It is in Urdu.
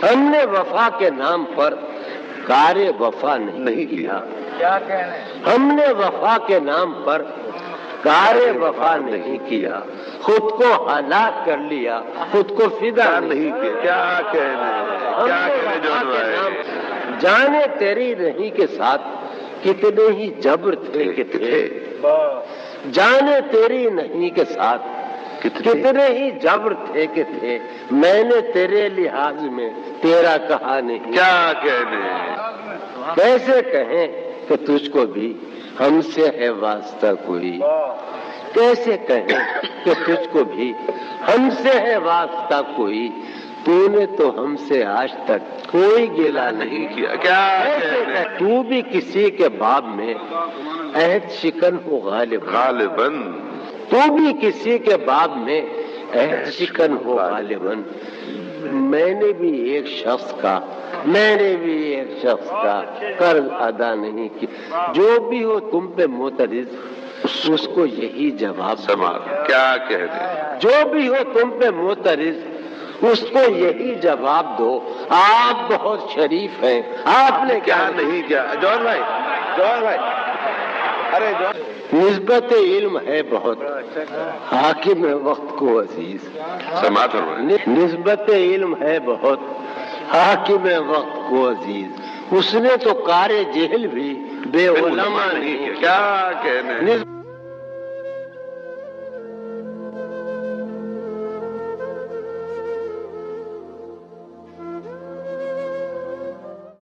ہم نے وفا کے نام پر کار وفا نہیں کیا. کیا کہنے؟ ہم نے وفا کے نام پر کار وفا نہیں کیا. خود کو ہلاک کر لیا، خود کو فدا نہیں کیا. کیا کہنے؟ کیا کہنے جون بھائی؟ جانے تیری نہیں کے ساتھ کتنے ہی جبر تھے کہ تھے. جانے تیری نہیں کے ساتھ کتنے ہی جبر تھے کہ تھے. میں نے تیرے لحاظ میں تیرا کہا نہیں. کیا کہنے؟ کیسے کہیں کہ تجھ کو بھی ہم سے ہے واسطہ کوئی. کیسے کہیں کہ تجھ کو بھی ہم سے ہے واسطہ کوئی. تو نے تو ہم سے آج تک کوئی گلا نہیں کیا. کیا کیسے کہنے؟ تو بھی کسی کے باب میں عہد شکن ہو غالباً تو بھی کسی کے باب میں عہد شکن ہو غالباً. میں نے بھی ایک شخص کا قرض ادا نہیں کیا. جو بھی ہو تم پہ معترض اس کو یہی جواب دو. کیا کہنے؟ جو بھی ہو تم پہ معترض اس کو یہی جواب دو. آپ بہت شریف ہیں، آپ نے کیا نہیں کیا؟ جون بھائی ارے جون، نسبت علم ہے بہت حاکم وقت کو عزیز. سماعت فرمائیں. نسبت علم ہے بہت حاکم وقت کو عزیز. اس نے تو کار جہل بھی بے علماء نہیں. کیا کہنے؟